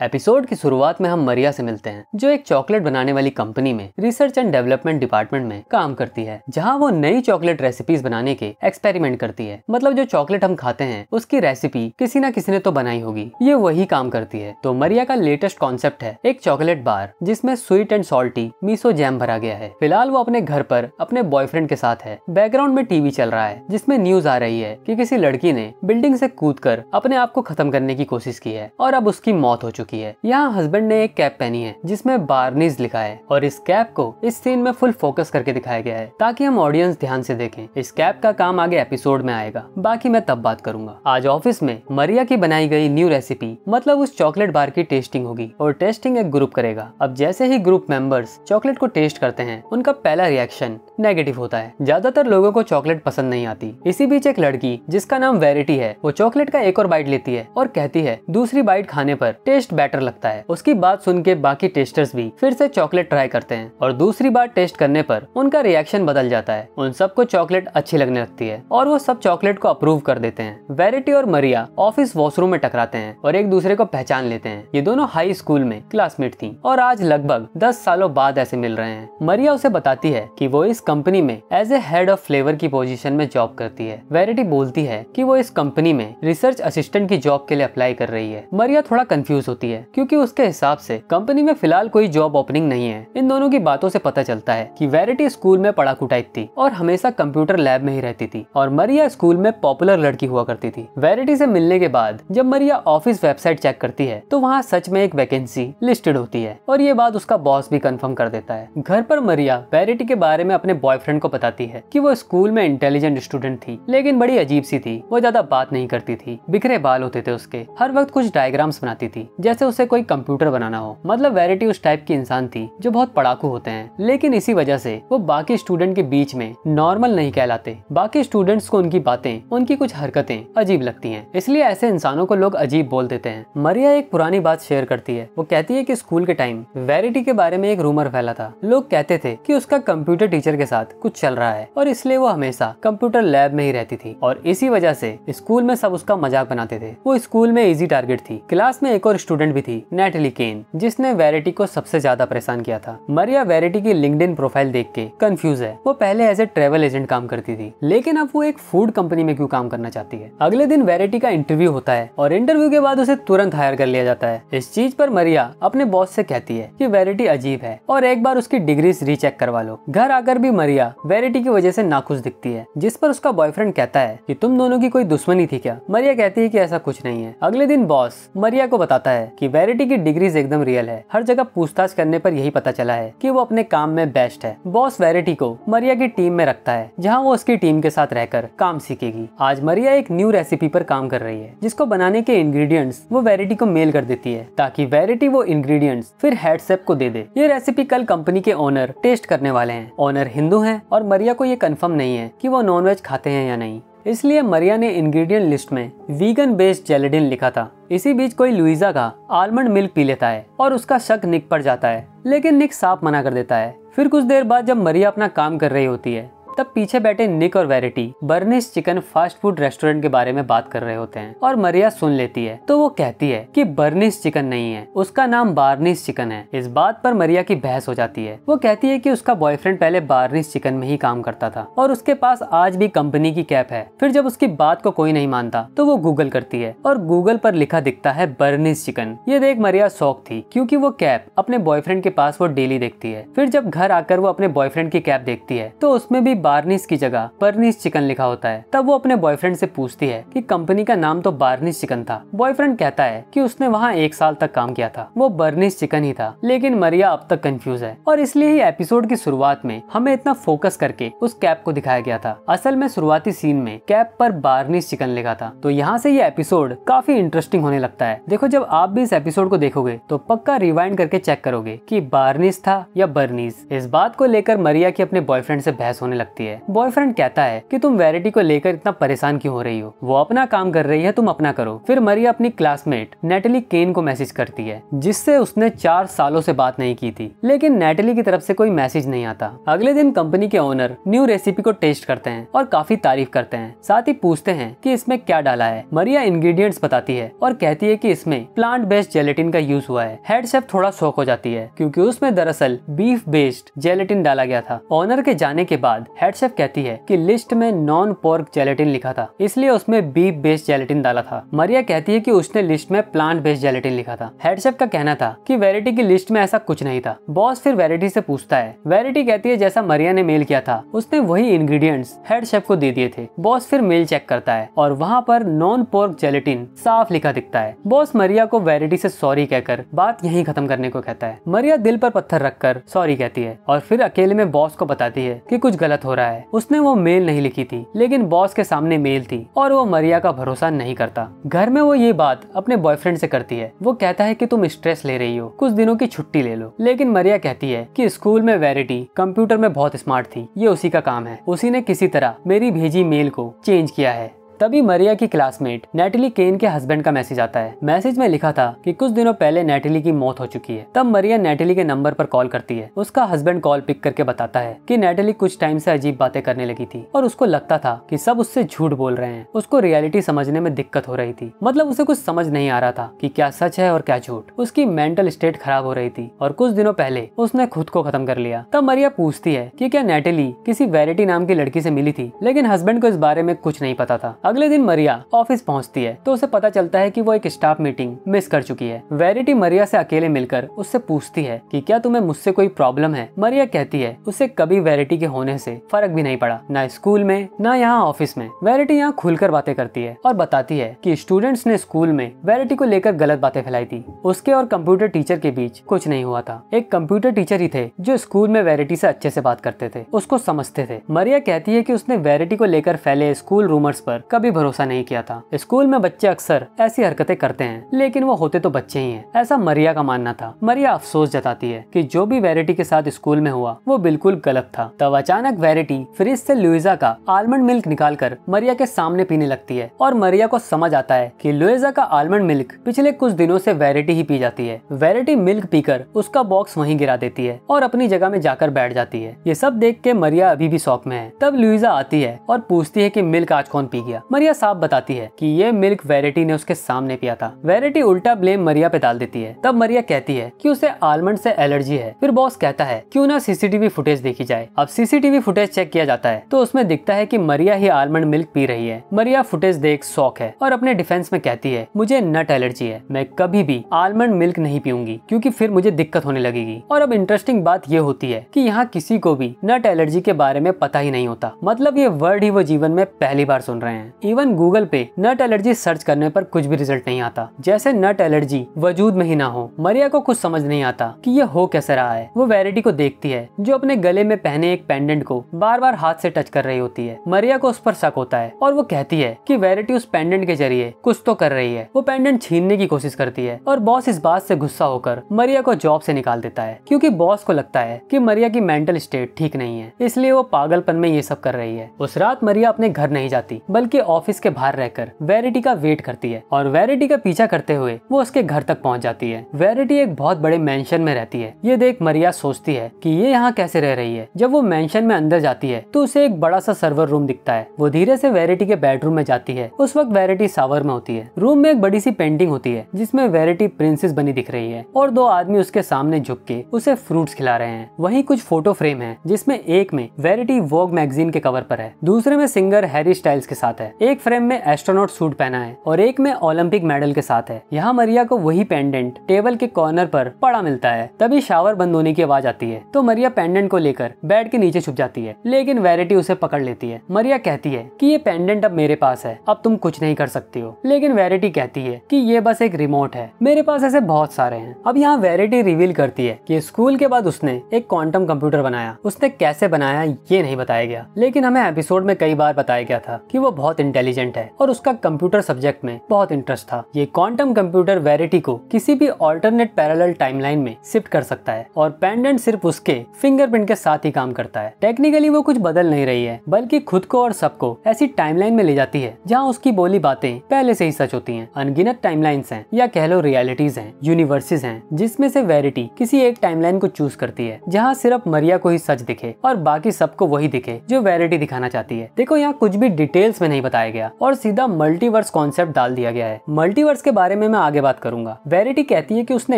Episode की शुरुआत में हम मरिया से मिलते हैं, जो एक चॉकलेट बनाने वाली कंपनी में रिसर्च एंड डेवलपमेंट डिपार्टमेंट में काम करती है, जहां वो नई चॉकलेट रेसिपीज बनाने के एक्सपेरिमेंट करती है। मतलब जो चॉकलेट हम खाते हैं उसकी रेसिपी किसी ना किसी ने तो बनाई होगी, ये वही काम करती है। तो मरिया का लेटेस्ट कॉन्सेप्ट है एक चॉकलेट बार जिसमें sweet and salty miso jam भरा गया है। फिलहाल वो अपने घर पर अपने बॉयफ्रेंड के साथ है। बैकग्राउंड में टीवी चल रहा है जिसमें न्यूज आ रही है कि किसी लड़की ने बिल्डिंग से कूदकर अपने आप को खत्म करने की कोशिश की है और अब उसकी मौत हो चुकी है। यहाँ हस्बैंड ने एक कैप पहनी है जिसमें बार्नीज लिखा है और इस कैप को इस सीन में फुल फोकस करके दिखाया गया है ताकि हम ऑडियंस ध्यान से देखें। इस कैप का काम आगे एपिसोड में आएगा, बाकी मैं तब बात करूंगा। आज ऑफिस में मरिया की बनाई गई न्यू रेसिपी मतलब उस चॉकलेट बार की टेस्टिंग होगी और टेस्टिंग एक ग्रुप करेगा। अब जैसे ही ग्रुप मेंबर्स चॉकलेट को टेस्ट करते हैं उनका पहला रिएक्शन नेगेटिव होता है। ज्यादातर लोगों को चॉकलेट पसंद नहीं आती। इसी बीच एक लड़की जिसका नाम वेरिटी है वो चॉकलेट का एक और बाइट लेती है और कहती है दूसरी बाइट खाने पर टेस्ट बेटर लगता है। उसकी बात सुन के बाकी टेस्टर्स भी फिर से चॉकलेट ट्राई करते हैं और दूसरी बार टेस्ट करने पर उनका रिएक्शन बदल जाता है। उन सबको चॉकलेट अच्छी लगने लगती है और वो सब चॉकलेट को अप्रूव कर देते हैं। वेरिटी और मरिया ऑफिस वॉशरूम में टकराते हैं और एक दूसरे को पहचान लेते हैं। ये दोनों हाई स्कूल में क्लासमेट थी और आज लगभग 10 सालों बाद ऐसे मिल रहे हैं। मरिया उसे बताती है कि वो इस कंपनी में as a head of flavour की पोजीशन में जॉब करती है। वेरिटी बोलती है कि वो इस कंपनी में रिसर्च असिस्टेंट की जॉब के लिए अप्लाई कर रही है। मरिया थोड़ा कंफ्यूज होती है क्योंकि उसके हिसाब से कंपनी में फिलहाल कोई जॉब ओपनिंग नहीं है। इन दोनों की बातों से पता चलता है कि वेरिटी स्कूल में पढ़ाकू टाइप थी और हमेशा कंप्यूटर लैब में ही रहती थी और मरिया स्कूल में पॉपुलर लड़की हुआ करती थी। वेरिटी से मिलने के बाद जब मरिया ऑफिस वेबसाइट चेक करती है तो वहाँ सच में एक वैकेंसी लिस्टेड होती है और ये बात उसका बॉस भी कंफर्म कर देता है। घर पर मरिया वेरिटी के बारे में अपने बॉयफ्रेंड को बताती है कि वो स्कूल में इंटेलिजेंट स्टूडेंट थी लेकिन बड़ी अजीब सी थी। वो ज्यादा बात नहीं करती थी, बिखरे बाल होते थे उसके, हर वक्त कुछ डायग्राम्स बनाती थी जैसे उसे कोई कंप्यूटर बनाना हो। मतलब वेरिटी उस टाइप की इंसान थी जो बहुत पढ़ाकू होते हैं, लेकिन इसी वजह से वो बाकी स्टूडेंट के बीच में नॉर्मल नहीं कहलाते। बाकी स्टूडेंट्स को उनकी बातें, उनकी कुछ हरकतें अजीब लगती हैं, इसलिए ऐसे इंसानों को लोग अजीब बोल देते हैं। मरिया एक पुरानी बात शेयर करती है। वो कहती है कि स्कूल के टाइम वेरिटी के बारे में एक रूमर फैला था। लोग कहते थे कि उसका कंप्यूटर टीचर के साथ कुछ चल रहा है और इसलिए वो हमेशा कंप्यूटर लैब में ही रहती थी और इसी वजह से स्कूल में सब उसका मजाक बनाते थे। वो स्कूल में इजी टारगेट थी। क्लास में एक और स्टूडेंट भी थी, नेटली केन, जिसने वेरिटी को सबसे ज्यादा परेशान किया था। मरिया वेरिटी की लिंक्डइन प्रोफाइल देख के कंफ्यूज है। वो पहले एज ए ट्रेवल एजेंट काम करती थी लेकिन अब वो एक फूड कंपनी में क्यों काम करना चाहती है। अगले दिन वेरिटी का इंटरव्यू होता है और इंटरव्यू के बाद उसे तुरंत हायर कर लिया जाता है। इस चीज पर मरिया अपने बॉस से कहती है कि वेरिटी अजीब है और एक बार उसकी डिग्रीज रीचेक करवा लो। घर आकर भी मरिया वेरिटी की वजह से नाखुश दिखती है, जिस पर उसका बॉयफ्रेंड कहता है कि तुम दोनों की कोई दुश्मनी थी क्या। मरिया कहती है कि ऐसा कुछ नहीं है। अगले दिन बॉस मरिया को बताता है कि वेरिटी की डिग्रीज एकदम रियल है। हर जगह पूछताछ करने पर यही पता चला है कि वो अपने काम में बेस्ट है। बॉस वेरिटी को मरिया की टीम में रखता है जहाँ वो उसकी टीम के साथ रहकर काम सीखेगी। आज मरिया एक न्यू रेसिपी पर काम कर रही है जिसको बनाने के इंग्रेडिएंट्स वो वेरिटी को मेल कर देती है ताकि वेरिटी वो इंग्रेडिएंट्स फिर हेड शेफ को दे दे। ये रेसिपी कल कंपनी के ओनर टेस्ट करने वाले हैं। ओनर हिंदू हैं और मरिया को ये कंफर्म नहीं है कि वो नॉनवेज खाते हैं या नहीं, इसलिए मरिया ने इंग्रेडिएंट लिस्ट में वीगन बेस्ड जेलेटिन लिखा था। इसी बीच कोई लुइजा का आलमंड मिल्क पी लेता है और उसका शक निक पर जाता है, लेकिन निक साफ मना कर देता है। फिर कुछ देर बाद जब मरिया अपना काम कर रही होती है तब पीछे बैठे निक और verity burnish chicken fast food restaurant के बारे में बात कर रहे होते हैं और मरिया सुन लेती है तो वो कहती है कि बर्निश चिकन नहीं है, उसका नाम बार्निश चिकन है। इस बात पर मरिया की बहस हो जाती है। वो कहती है कि उसका बॉयफ्रेंड पहले बार्निश चिकन में ही काम करता था और उसके पास आज भी कंपनी की कैप है। फिर जब उसकी बात को कोई नहीं मानता तो वो गूगल करती है और गूगल पर लिखा दिखता है बर्निश चिकन। ये देख मरिया शॉक थी क्योंकि वो कैप अपने बॉयफ्रेंड के पास वो डेली देखती है। फिर जब घर आकर वो अपने बॉयफ्रेंड की कैप देखती है तो उसमें भी बार्निश की जगह बर्निश चिकन लिखा होता है। तब वो अपने बॉयफ्रेंड से पूछती है कि कंपनी का नाम तो बार्निश चिकन था। बॉयफ्रेंड कहता है कि उसने वहाँ 1 साल तक काम किया था, वो बर्निश चिकन ही था। लेकिन मरिया अब तक कंफ्यूज है और इसलिए ही एपिसोड की शुरुआत में हमें इतना फोकस करके उस कैप को दिखाया गया था। असल में शुरुआती सीन में कैप पर बार्निश चिकन लिखा था। तो यहाँ से ये एपिसोड काफी इंटरेस्टिंग होने लगता है। देखो जब आप भी इस एपिसोड को देखोगे तो पक्का रिवाइंड करके चेक करोगे कि बार्निश था या बर्निश। इस बात को लेकर मरिया की अपने बॉयफ्रेंड से बहस होने लगती लगती है। बॉयफ्रेंड कहता है कि तुम वेरिटी को लेकर इतना परेशान क्यों हो रही हो, वो अपना काम कर रही है, तुम अपना करो। फिर मरिया अपनी क्लासमेट नेटली केन को मैसेज करती है, जिससे उसने 4 सालों से बात नहीं की थी, लेकिन नेटली की तरफ से कोई मैसेज नहीं आता। अगले दिन कंपनी के ओनर न्यू रेसिपी को टेस्ट करते हैं और काफी तारीफ करते हैं, साथ ही पूछते हैं कि इसमें क्या डाला है। मरिया इंग्रेडिएंट्स बताती है और कहती है कि इसमें प्लांट बेस्ड जेलेटिन का यूज हुआ है। हेड शेफ थोड़ा शॉक हो जाती है क्योंकि उसमें दरअसल बीफ बेस्ड जेलेटिन डाला गया था। ओनर के जाने के बाद हेड शेफ कहती है कि लिस्ट में नॉन पोर्क जेलेटिन लिखा था, इसलिए उसमें बीफ बेस्ड जेलेटिन डाला था। मरिया कहती है कि उसने लिस्ट में प्लांट बेस्ड जेलेटिन लिखा था। हेड शेफ का कहना था कि वेरिटी की लिस्ट में ऐसा कुछ नहीं था। बॉस फिर वेरिटी से पूछता है। वेरिटी कहती है जैसा मरिया ने मेल किया था उसने वही इंग्रेडिएंट्स हेड शेफ को दे दिए थे। बॉस फिर मेल चेक करता है और वहाँ पर नॉन पोर्क जेलेटिन साफ लिखा दिखता है। बॉस मरिया को वेरिटी से सॉरी कहकर बात यहीं खत्म करने को कहता है। मरिया दिल पर पत्थर रखकर सॉरी कहती है और फिर अकेले में बॉस को बताती है कि कुछ गलत हो रहा है। उसने वो मेल नहीं लिखी थी, लेकिन बॉस के सामने मेल थी और वो मरिया का भरोसा नहीं करता। घर में वो ये बात अपने बॉयफ्रेंड से करती है। वो कहता है कि तुम स्ट्रेस ले रही हो, कुछ दिनों की छुट्टी ले लो। लेकिन मरिया कहती है कि स्कूल में वेरिटी कंप्यूटर में बहुत स्मार्ट थी, ये उसी का काम है, उसी ने किसी तरह मेरी भेजी मेल को चेंज किया है। तभी मरिया की क्लासमेट नेटली केन के हस्बैंड का मैसेज आता है। मैसेज में लिखा था कि कुछ दिनों पहले नेटली की मौत हो चुकी है। तब मरिया नेटली के नंबर पर कॉल करती है। उसका हस्बैंड कॉल पिक करके बताता है कि नेटली कुछ टाइम से अजीब बातें करने लगी थी और उसको लगता था कि सब उससे झूठ बोल रहे हैं। उसको रियलिटी समझने में दिक्कत हो रही थी, मतलब उसे कुछ समझ नहीं आ रहा था कि क्या सच है और क्या झूठ। उसकी मेंटल स्टेट खराब हो रही थी और कुछ दिनों पहले उसने खुद को खत्म कर लिया। तब मरिया पूछती है कि क्या नेटली किसी वेरिटी नाम की लड़की से मिली थी, लेकिन हस्बैंड को इस बारे में कुछ नहीं पता था। अगले दिन मरिया ऑफिस पहुंचती है तो उसे पता चलता है कि वो एक स्टाफ मीटिंग मिस कर चुकी है। वेरिटी मरिया से अकेले मिलकर उससे पूछती है कि क्या तुम्हें मुझसे कोई प्रॉब्लम है। मरिया कहती है उसे कभी वेरिटी के होने से फर्क भी नहीं पड़ा, ना स्कूल में ना यहाँ ऑफिस में। वेरिटी यहाँ खुलकर बातें करती है और बताती है कि स्टूडेंट्स ने स्कूल में वेरिटी को लेकर गलत बातें फैलाई थी। उसके और कंप्यूटर टीचर के बीच कुछ नहीं हुआ था। एक कंप्यूटर टीचर ही थे जो स्कूल में वेरिटी से अच्छे से बात करते थे, उसको समझते थे। मरिया कहती है कि उसने वेरिटी को लेकर फैले स्कूल रूमर्स पर कभी भरोसा नहीं किया था। स्कूल में बच्चे अक्सर ऐसी हरकतें करते हैं, लेकिन वो होते तो बच्चे ही हैं, ऐसा मरिया का मानना था। मरिया अफसोस जताती है कि जो भी वेरिटी के साथ स्कूल में हुआ वो बिल्कुल गलत था। तब अचानक वेरिटी फ्रिज से लुइजा का आलमंड मिल्क निकालकर मरिया के सामने पीने लगती है और मरिया को समझ आता है कि लुइजा का आलमंड मिल्क पिछले कुछ दिनों से वेरिटी ही पी जाती है। वेरिटी मिल्क पीकर उसका बॉक्स वहीं गिरा देती है और अपनी जगह में जाकर बैठ जाती है। ये सब देख के मरिया अभी भी शॉक में है। तब लुइजा आती है और पूछती है कि मिल्क आज कौन पी गया। मरिया साफ बताती है कि ये मिल्क वेरिटी ने उसके सामने पिया था। वेरिटी उल्टा ब्लेम मरिया पे डाल देती है। तब मरिया कहती है कि उसे आलमंड से एलर्जी है। फिर बॉस कहता है क्यों ना सीसीटीवी फुटेज देखी जाए। अब सीसीटीवी फुटेज चेक किया जाता है तो उसमें दिखता है कि मरिया ही आलमंड मिल्क पी रही है। मरिया फुटेज देख शॉक है और अपने डिफेंस में कहती है मुझे नट एलर्जी है, मैं कभी भी आलमंड मिल्क नहीं पीऊंगी क्योंकि फिर मुझे दिक्कत होने लगेगी। और अब इंटरेस्टिंग बात ये होती है कि यहाँ किसी को भी नट एलर्जी के बारे में पता ही नहीं होता, मतलब ये वर्ड ही वो जीवन में पहली बार सुन रहे हैं। इवन गूगल पे नट एलर्जी सर्च करने पर कुछ भी रिजल्ट नहीं आता, जैसे नट एलर्जी वजूद में ही ना हो। मरिया को कुछ समझ नहीं आता कि ये हो कैसे रहा है। वो वेरिटी को देखती है जो अपने गले में पहने एक पेंडेंट को बार बार हाथ से टच कर रही होती है। मरिया को उस पर शक होता है और वो कहती है कि वेरिटी उस पेंडेंट के जरिए कुछ तो कर रही है। वो पेंडेंट छीनने की कोशिश करती है और बॉस इस बात से गुस्सा होकर मरिया को जॉब से निकाल देता है, क्योंकि बॉस को लगता है कि मरिया की मेंटल स्टेट ठीक नहीं है, इसलिए वो पागलपन में ये सब कर रही है। उस रात मरिया अपने घर नहीं जाती बल्कि ऑफिस के बाहर रहकर वेरिटी का वेट करती है और वेरिटी का पीछा करते हुए वो उसके घर तक पहुंच जाती है। वेरिटी एक बहुत बड़े मेंशन में रहती है। ये देख मरिया सोचती है कि ये यहाँ कैसे रह रही है। जब वो मेंशन में अंदर जाती है तो उसे एक बड़ा सा सर्वर रूम दिखता है। वो धीरे से वेरिटी के बेडरूम में जाती है। उस वक्त वेरिटी शावर में होती है। रूम में एक बड़ी सी पेंटिंग होती है जिसमें वेरिटी प्रिंसेस बनी दिख रही है और दो आदमी उसके सामने झुक के उसे फ्रूट्स खिला रहे हैं। वहीं कुछ फोटो फ्रेम है जिसमें एक में वेरिटी वोग मैगजीन के कवर पर है, दूसरे में सिंगर हैरी स्टाइल्स के साथ है, एक फ्रेम में एस्ट्रोनॉट सूट पहना है और एक में ओलंपिक मेडल के साथ है। यहाँ मरिया को वही पेंडेंट टेबल के कॉर्नर पर पड़ा मिलता है। तभी शावर बंद होने की आवाज आती है तो मरिया पेंडेंट को लेकर बेड के नीचे छुप जाती है, लेकिन वेरिटी उसे पकड़ लेती है। मरिया कहती है कि ये पेंडेंट अब मेरे पास है, अब तुम कुछ नहीं कर सकती हो, लेकिन वेरिटी कहती है कि ये बस एक रिमोट है, मेरे पास ऐसे बहुत सारे हैं। अब यहाँ वेरिटी रिवील करती है कि स्कूल के बाद उसने एक क्वांटम कंप्यूटर बनाया। उसने कैसे बनाया ये नहीं बताया गया, लेकिन हमें एपिसोड में कई बार बताया गया था कि वो बहुत इंटेलिजेंट है और उसका कंप्यूटर सब्जेक्ट में बहुत इंटरेस्ट था। ये क्वांटम कंप्यूटर वेरिटी को किसी भी ऑल्टरनेट पैरेलल टाइमलाइन में शिफ्ट कर सकता है और पेंडेंट सिर्फ उसके फिंगरप्रिंट के साथ ही काम करता है। टेक्निकली वो कुछ बदल नहीं रही है, बल्कि खुद को और सबको ऐसी टाइमलाइन में ले जाती है जहाँ उसकी बोली बातें पहले से ही सच होती हैं। अनगिनत टाइमलाइंस हैं या कह लो रियलिटीज हैं, यूनिवर्सेस हैं, जिसमें से वेरिटी किसी एक टाइमलाइन को चूज करती है जहाँ सिर्फ मरिया को ही सच दिखे और बाकी सबको वही दिखे जो वेरिटी दिखाना चाहती है। देखो यहाँ कुछ भी डिटेल्स में नहीं बताया गया और सीधा मल्टीवर्स कॉन्सेप्ट डाल दिया गया है। मल्टीवर्स के बारे में मैं आगे बात करूंगा। वेरिटी कहती है कि उसने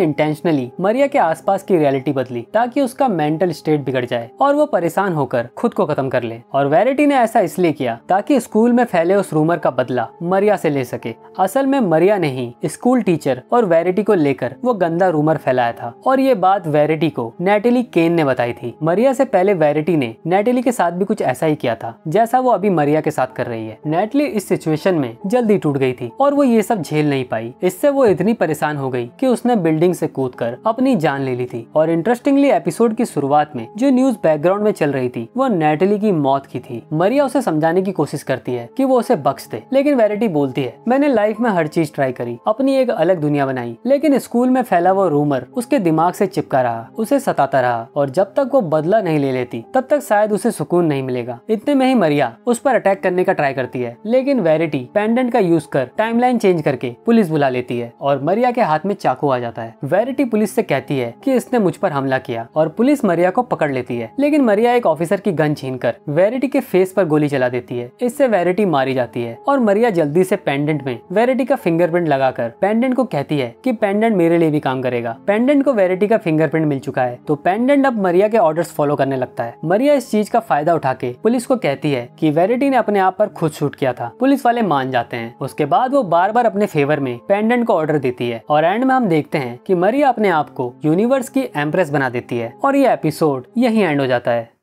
इंटेंशनली मरिया के आसपास की रियलिटी बदली ताकि उसका मेंटल स्टेट बिगड़ जाए और वो परेशान होकर खुद को खत्म कर ले। और वेरिटी ने ऐसा इसलिए किया ताकि स्कूल में फैले उस रूमर का बदला मरिया से ले सके। असल में मरिया ने ही स्कूल टीचर और वेरिटी को लेकर वो गंदा रूमर फैलाया था और ये बात वेरिटी को नेटेली केन ने बताई थी। मरिया से पहले वेरिटी ने नेटेली के साथ भी कुछ ऐसा ही किया था जैसा वो अभी मरिया के साथ कर रही है। नेटेली इस सिचुएशन में जल्दी टूट गई थी और वो ये सब झेल नहीं पाई। इससे वो इतनी परेशान हो गई कि उसने बिल्डिंग से कूदकर अपनी जान ले ली थी। और इंटरेस्टिंगली एपिसोड की शुरुआत में जो न्यूज बैकग्राउंड में चल रही थी वो नेटेली की मौत की थी। मरिया उसे समझाने की कोशिश करती है कि वो उसे बख्श दे, लेकिन वेरिटी बोलती है मैंने लाइफ में हर चीज ट्राई करी, अपनी एक अलग दुनिया बनाई, लेकिन स्कूल में फैला वो रूमर उसके दिमाग से चिपका रहा, उसे सताता रहा और जब तक वो बदला नहीं ले लेती तब तक शायद उसे सुकून नहीं मिलेगा। इतने में ही मरिया उस पर अटैक करने का ट्राई करती है, लेकिन वेरिटी पेंडेंट का यूज कर टाइमलाइन चेंज करके पुलिस बुला लेती है और मरिया के हाथ में चाकू आ जाता है। वेरिटी पुलिस से कहती है कि इसने मुझ पर हमला किया और पुलिस मरिया को पकड़ लेती है, लेकिन मरिया एक ऑफिसर की गन छीनकर वेरिटी के फेस पर गोली चला देती है। इससे वेरिटी मारी जाती है और मरिया जल्दी से पेंडेंट में वेरिटी का फिंगरप्रिंट लगाकर पेंडेंट को कहती है कि पेंडेंट मेरे लिए भी काम करेगा। पेंडेंट को वेरिटी का फिंगरप्रिंट मिल चुका है तो पेंडेंट अब मरिया के ऑर्डर्स फॉलो करने लगता है। मरिया इस चीज का फायदा उठा के पुलिस को कहती है कि वेरिटी ने अपने आप पर खुद शूट किया था। पुलिस वाले मान जाते हैं। उसके बाद वो बार बार अपने फेवर में पेंडेंट को ऑर्डर देती है और एंड में हम देखते हैं कि मरिया अपने आप को यूनिवर्स की एम्प्रेस बना देती है और ये एपिसोड यही एंड हो जाता है।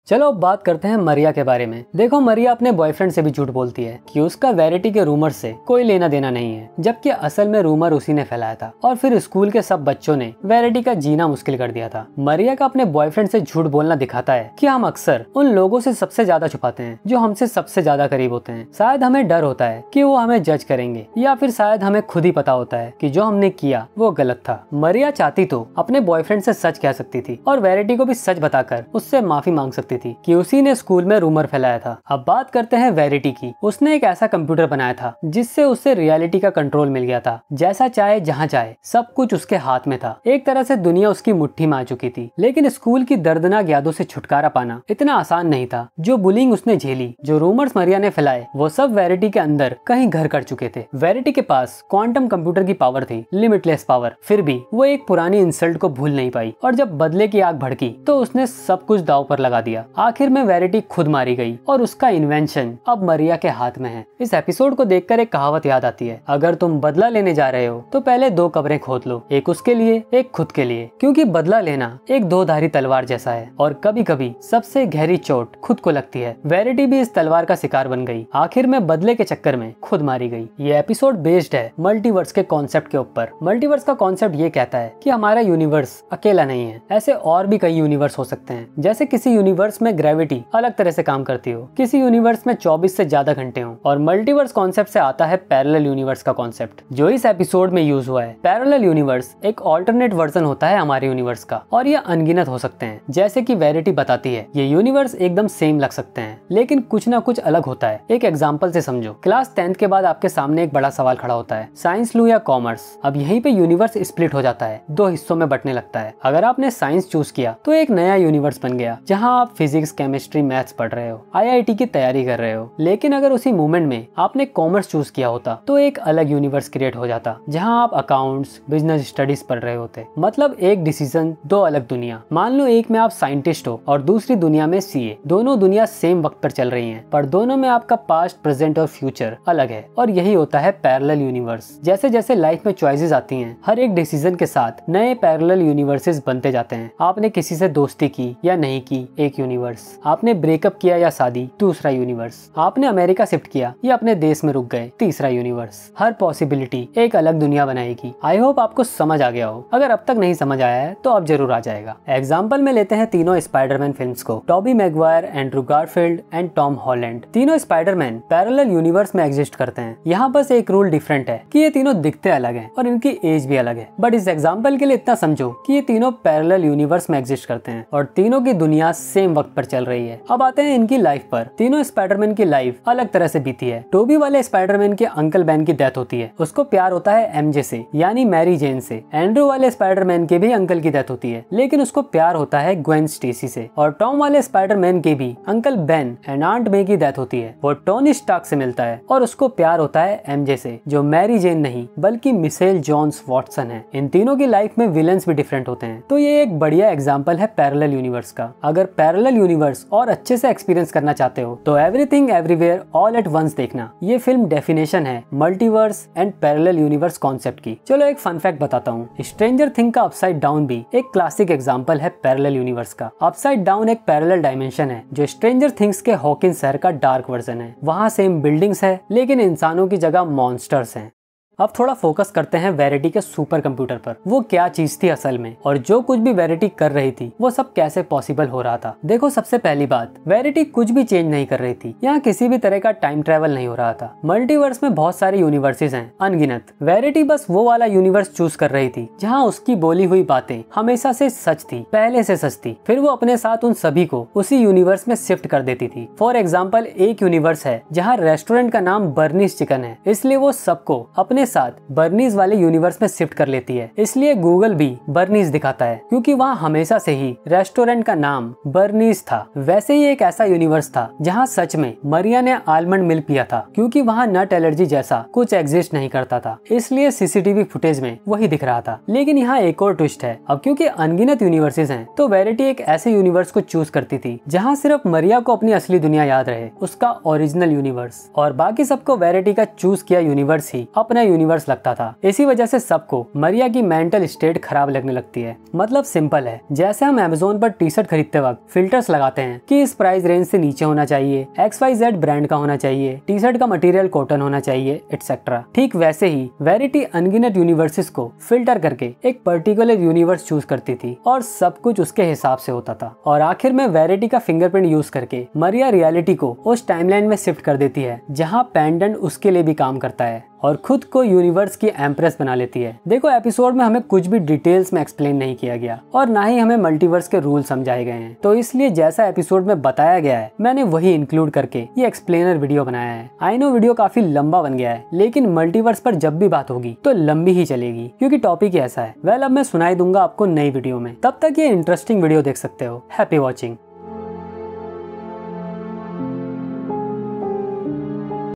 चलो अब बात करते हैं मरिया के बारे में। देखो मरिया अपने बॉयफ्रेंड से भी झूठ बोलती है कि उसका वेरिटी के रूमर से कोई लेना देना नहीं है, जबकि असल में रूमर उसी ने फैलाया था और फिर स्कूल के सब बच्चों ने वेरिटी का जीना मुश्किल कर दिया था। मरिया का अपने बॉयफ्रेंड से झूठ बोलना दिखाता है कि हम अक्सर उन लोगों से सबसे ज्यादा छुपाते हैं जो हमसे सबसे ज्यादा करीब होते हैं। शायद हमें डर होता है कि वो हमें जज करेंगे या फिर शायद हमें खुद ही पता होता है कि जो हमने किया वो गलत था। मरिया चाहती तो अपने बॉयफ्रेंड से सच कह सकती थी और वेरिटी को भी सच बताकर उससे माफी मांग सकती थी कि उसी ने स्कूल में रूमर फैलाया था। अब बात करते हैं वेरिटी की। उसने एक ऐसा कंप्यूटर बनाया था जिससे उससे रियलिटी का कंट्रोल मिल गया था। जैसा चाहे जहाँ चाहे सब कुछ उसके हाथ में था। एक तरह से दुनिया उसकी मुट्ठी में आ चुकी थी। लेकिन स्कूल की दर्दनाक यादों से छुटकारा पाना इतना आसान नहीं था। जो बुलिंग उसने झेली, जो रूमर्स मरिया ने फैलाए, वो सब वेरिटी के अंदर कहीं घर कर चुके थे। वेरिटी के पास क्वांटम कंप्यूटर की पावर थी, लिमिटलेस पावर। फिर भी वो एक पुरानी इंसल्ट को भूल नहीं पाई और जब बदले की आग भड़की तो उसने सब कुछ दांव पर लगा दिया। आखिर में वेरिटी खुद मारी गई और उसका इन्वेंशन अब मरिया के हाथ में है। इस एपिसोड को देखकर एक कहावत याद आती है, अगर तुम बदला लेने जा रहे हो तो पहले 2 कब्रें खोद लो, एक उसके लिए एक खुद के लिए, क्योंकि बदला लेना एक 2-धारी तलवार जैसा है और कभी कभी सबसे गहरी चोट खुद को लगती है। वेरिटी भी इस तलवार का शिकार बन गई, आखिर में बदले के चक्कर में खुद मारी गई। ये एपिसोड बेस्ड है मल्टीवर्स के कॉन्सेप्ट के ऊपर। मल्टीवर्स का कॉन्सेप्ट ये कहता है कि हमारा यूनिवर्स अकेला नहीं है, ऐसे और भी कई यूनिवर्स हो सकते हैं। जैसे किसी यूनिवर्स में ग्रेविटी अलग तरह से काम करती हो, किसी यूनिवर्स में 24 से ज्यादा घंटे हो। और मल्टीवर्स कॉन्सेप्ट से आता है पैरेलल यूनिवर्स का कॉन्सेप्ट, जो इस एपिसोड में यूज हुआ है। पैरेलल यूनिवर्स एक ऑल्टरनेट वर्जन होता है हमारे यूनिवर्स का और ये अनगिनत हो सकते हैं। जैसे कि वेरिटी बताती है, ये यूनिवर्स एकदम सेम लग सकते हैं लेकिन कुछ ना कुछ अलग होता है। एक एग्जाम्पल से समझो, क्लास 10th के बाद आपके सामने एक बड़ा सवाल खड़ा होता है, साइंस लूं या कॉमर्स। अब यहीं पे यूनिवर्स स्प्लिट हो जाता है, 2 हिस्सों में बंटने लगता है। अगर आपने साइंस चूज किया तो एक नया यूनिवर्स बन गया जहाँ आप फिजिक्स, केमिस्ट्री, मैथ्स पढ़ रहे हो, IIT की तैयारी कर रहे हो। लेकिन अगर उसी मोमेंट में आपने कॉमर्स चूज किया होता तो एक अलग यूनिवर्स क्रिएट हो जाता जहां आप अकाउंट्स, बिजनेस स्टडीज पढ़ रहे होते। मतलब एक डिसीजन, 2 अलग दुनिया। मान लो एक में आप साइंटिस्ट हो और दूसरी दुनिया में CA। दोनों दुनिया सेम वक्त पर चल रही हैं, पर दोनों में आपका पास्ट, प्रेजेंट और फ्यूचर अलग है। और यही होता है पैरेलल यूनिवर्स। जैसे जैसे लाइफ में चॉइसेस आती हैं, हर एक डिसीजन के साथ नए पैरेलल यूनिवर्सेस बनते जाते हैं। आपने किसी से दोस्ती की या नहीं की, एक यूनिवर्स। आपने ब्रेकअप किया या शादी, दूसरा यूनिवर्स। आपने अमेरिका शिफ्ट किया या अपने देश में रुक गए, तीसरा यूनिवर्स। हर पॉसिबिलिटी एक अलग दुनिया बनाएगी। आई होप आपको समझ आ गया हो। अगर अब तक नहीं समझ आया है तो अब जरूर आ जाएगा। एग्जाम्पल में लेते हैं तीनों स्पाइडरमैन फिल्म्स को, Toby Maguire, Andrew Garfield and Tom Holland. तीनों स्पाइडरमैन पैरेलल यूनिवर्स में एग्जिस्ट करते हैं। यहाँ बस एक रूल डिफरेंट है कि ये तीनों दिखते अलग हैं और इनकी एज भी अलग है। बट इस एग्जाम्पल के लिए इतना समझो कि ये तीनों पैरेलल यूनिवर्स में एग्जिस्ट करते हैं और तीनों की दुनिया सेम वक्त पर चल रही है। अब आते हैं इनकी लाइफ पर। तीनों स्पाइडरमैन की लाइफ अलग तरह से बीती है। टोबी वाले स्पाइडरमैन के अंकल बेन की डेथ होती है, उसको प्यार होता है एमजे से यानी मैरी जेन से। एंड्रू वाले स्पाइडरमैन के भी अंकल की डेथ होती है, लेकिन उसको प्यार होता है ग्वेन स्टेसी से। और टॉम वाले स्पाइडरमैन के भी अंकल बेन एंड आंट मे की डेथ होती है, वो टोनी स्टार्क से मिलता है और उसको प्यार होता है एमजे से, जो मैरी जेन नहीं बल्कि मिशेल जॉन्स वॉटसन है। इन तीनों की लाइफ में विलेंस भी डिफरेंट होते हैं। तो ये एक बढ़िया एग्जांपल है पैरेलल यूनिवर्स का। अगर पैरेलल यूनिवर्स और अच्छे से एक्सपीरियंस करना चाहते हो तो everything everywhere all at once देखना। ये फिल्म डेफिनेशन है multiverse and parallel universe concept की। चलो एक फन फैक्ट बताता हूँ, स्ट्रेंजर थिंग का अपसाइड डाउन भी एक क्लासिक एग्जांपल है पैरेलल यूनिवर्स का। अपसाइड डाउन एक पैरेलल डायमेंशन है जो स्ट्रेंजर थिंग्स के हॉकिंस शहर का डार्क वर्जन है। वहाँ सेम बिल्डिंग्स है लेकिन इंसानों की जगह मॉन्स्टर्स हैं। अब थोड़ा फोकस करते हैं वेरिटी के सुपर कंप्यूटर पर। वो क्या चीज थी असल में, और जो कुछ भी वेरिटी कर रही थी वो सब कैसे पॉसिबल हो रहा था। देखो सबसे पहली बात, वेरिटी कुछ भी चेंज नहीं कर रही थी। यहाँ किसी भी तरह का टाइम ट्रेवल नहीं हो रहा था। मल्टीवर्स में बहुत सारे यूनिवर्सेस हैं, अनगिनत। वेरिटी बस वो वाला यूनिवर्स चूज कर रही थी जहाँ उसकी बोली हुई बातें हमेशा से सच थी, पहले से सच थी। फिर वो अपने साथ उन सभी को उसी यूनिवर्स में शिफ्ट कर देती थी। फॉर एग्जाम्पल, एक यूनिवर्स है जहाँ रेस्टोरेंट का नाम बर्नीज चिकन है, इसलिए वो सबको अपने साथ बर्नीज वाले यूनिवर्स में शिफ्ट कर लेती है। इसलिए गूगल भी बर्नीज दिखाता है क्योंकि वहाँ हमेशा से ही रेस्टोरेंट का नाम बर्नीज था। वैसे ही एक ऐसा यूनिवर्स था जहाँ सच में मरिया ने आलमंड मिल्क पिया था, क्योंकि वहाँ नट एलर्जी जैसा कुछ एग्जिस्ट नहीं करता था, इसलिए सीसीटीवी फुटेज में वही दिख रहा था। लेकिन यहाँ एक और ट्विस्ट है। अब क्योंकि अनगिनत यूनिवर्सेस हैं तो वेरिटी एक ऐसे यूनिवर्स को चूज करती थी जहाँ सिर्फ मरिया को अपनी असली दुनिया याद रहे, उसका ओरिजिनल यूनिवर्स, और बाकी सबको वेरिटी का चूज किया यूनिवर्स ही अपना यूनिवर्स लगता था। इसी वजह से सबको मरिया की मेंटल स्टेट खराब लगने लगती है। मतलब सिंपल है, जैसे हम अमेज़न पर टी शर्ट खरीदते वक्त फिल्टर्स लगाते हैं कि इस प्राइस रेंज से नीचे होना चाहिए, XYZ ब्रांड का होना चाहिए, टी शर्ट का मटेरियल कॉटन होना चाहिए, एटसेट्रा। ठीक वैसे ही वेरिटी अनगिनत यूनिवर्सेस को फिल्टर करके एक पर्टिकुलर यूनिवर्स चूज करती थी और सब कुछ उसके हिसाब से होता था। और आखिर में वेरिटी का फिंगरप्रिंट यूज करके मरिया रियलिटी को उस टाइमलाइन में शिफ्ट कर देती है जहाँ पेंडेंट उसके लिए भी काम करता है और खुद को यूनिवर्स की एम्प्रेस बना लेती है। देखो एपिसोड में हमें कुछ भी डिटेल्स में एक्सप्लेन नहीं किया गया और ना ही हमें मल्टीवर्स के रूल समझाए गए हैं, तो इसलिए जैसा एपिसोड में बताया गया है मैंने वही इंक्लूड करके ये एक्सप्लेनर वीडियो बनाया है। आई नो वीडियो काफी लंबा बन गया है, लेकिन मल्टीवर्स पर जब भी बात होगी तो लंबी ही चलेगी क्योंकि टॉपिक ही ऐसा है। वेल अब मैं सुनाई दूंगा आपको नई वीडियो में, तब तक ये इंटरेस्टिंग वीडियो देख सकते हो। Happy watching.